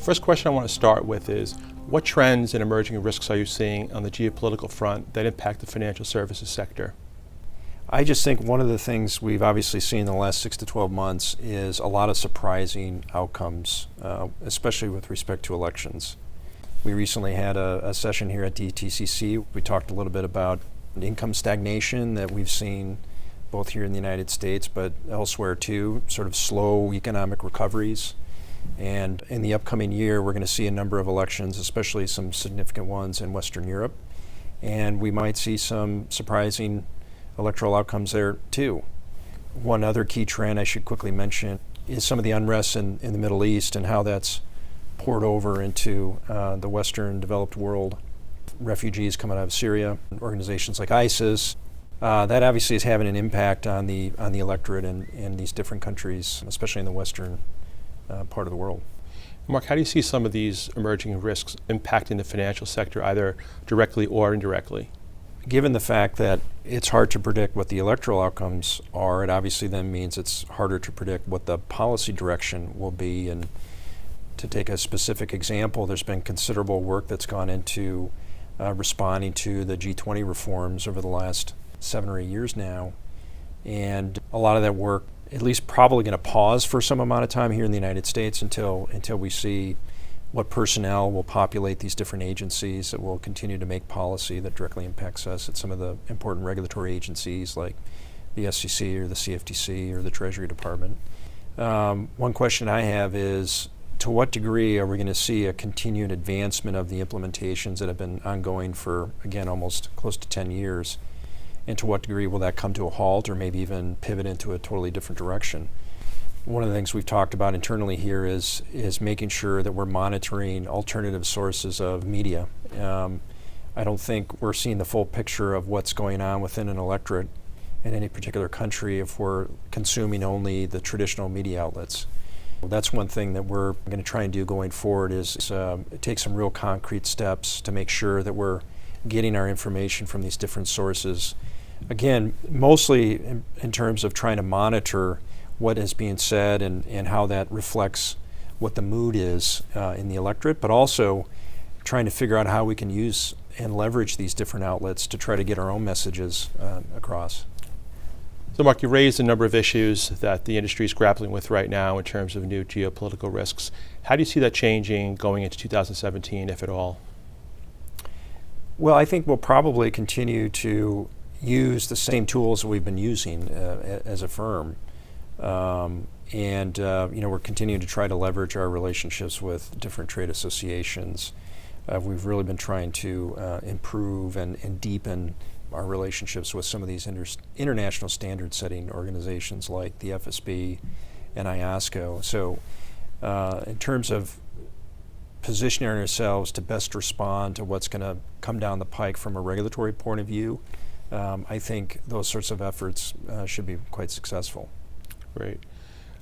First question I want to start with is, what trends and emerging risks are you seeing on the geopolitical front that impact the financial services sector? I just think one of the things we've obviously seen in the last 6 to 12 months is a lot of surprising outcomes, especially with respect to elections. We recently had a session here at DTCC. We talked a little bit about income stagnation that we've seen both here in the United States but elsewhere too, sort of slow economic recoveries. And in the upcoming year, we're going to see a number of elections, especially some significant ones in Western Europe. And we might see some surprising electoral outcomes there too. One other key trend I should quickly mention is some of the unrest in the Middle East and how that's poured over into the Western developed world. Refugees coming out of Syria, organizations like ISIS. That obviously is having an impact on the electorate in these different countries, especially in the Western part of the world. Mark, how do you see some of these emerging risks impacting the financial sector, either directly or indirectly? Given the fact that it's hard to predict what the electoral outcomes are, it obviously then means it's harder to predict what the policy direction will be. And to take a specific example, there's been considerable work that's gone into responding to the G20 reforms over the last 7 or 8 years now. And a lot of that work, at least probably going to pause for some amount of time here in the United States until we see what personnel will populate these different agencies that will continue to make policy that directly impacts us at some of the important regulatory agencies like the SEC or the CFTC or the Treasury Department. One question I have is, to what degree are we going to see a continued advancement of the implementations that have been ongoing for, again, almost close to 10 years? And to what degree will that come to a halt or maybe even pivot into a totally different direction? One of the things we've talked about internally here is making sure that we're monitoring alternative sources of media. I don't think we're seeing the full picture of what's going on within an electorate in any particular country if we're consuming only the traditional media outlets. That's one thing that we're going to try and do going forward is take some real concrete steps to make sure that we're getting our information from these different sources. Again, mostly in terms of trying to monitor what is being said and how that reflects what the mood is in the electorate, but also trying to figure out how we can use and leverage these different outlets to try to get our own messages across. So Mark, you raised a number of issues that the industry is grappling with right now in terms of new geopolitical risks. How do you see that changing going into 2017, if at all? Well, I think we'll probably continue to use the same tools that we've been using as a firm. We're continuing to try to leverage our relationships with different trade associations. We've really been trying to improve and deepen our relationships with some of these international standard setting organizations like the FSB and IOSCO. So in terms of positioning ourselves to best respond to what's going to come down the pike from a regulatory point of view, I think those sorts of efforts should be quite successful. Great.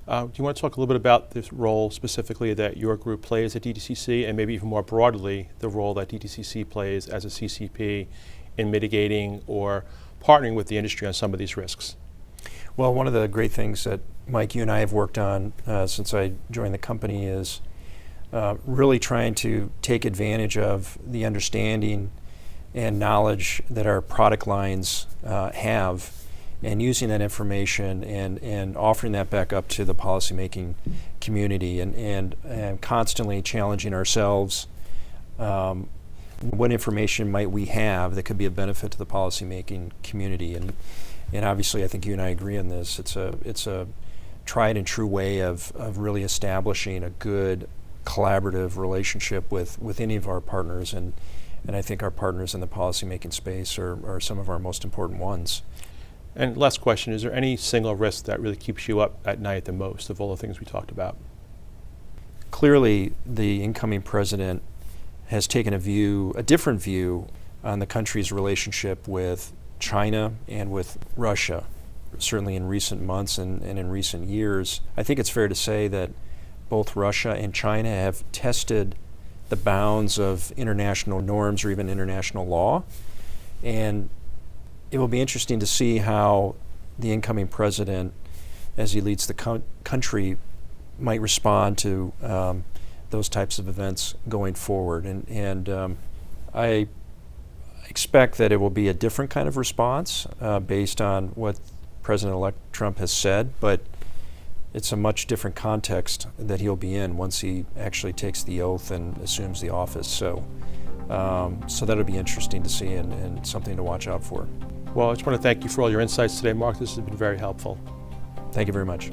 Do you want to talk a little bit about this role specifically that your group plays at DTCC, and maybe even more broadly, the role that DTCC plays as a CCP in mitigating or partnering with the industry on some of these risks? Well, one of the great things that, Mike, you and I have worked on since I joined the company is really trying to take advantage of the understanding and knowledge that our product lines have, and using that information and offering that back up to the policymaking community and constantly challenging ourselves. What information might we have that could be a benefit to the policymaking community? And obviously I think you and I agree on this. It's a tried and true way of really establishing a good collaborative relationship with any of our partners, and I think our partners in the policymaking space are some of our most important ones. And last question, is there any single risk that really keeps you up at night the most of all the things we talked about? Clearly, the incoming president has taken a different view on the country's relationship with China and with Russia. Certainly in recent months and in recent years, I think it's fair to say that both Russia and China have tested the bounds of international norms or even international law. And it will be interesting to see how the incoming president, as he leads the country, might respond to those types of events going forward. And I expect that it will be a different kind of response based on what President-elect Trump has said, but it's a much different context that he'll be in once he actually takes the oath and assumes the office. So that'll be interesting to see and something to watch out for. Well, I just want to thank you for all your insights today, Mark. This has been very helpful. Thank you very much.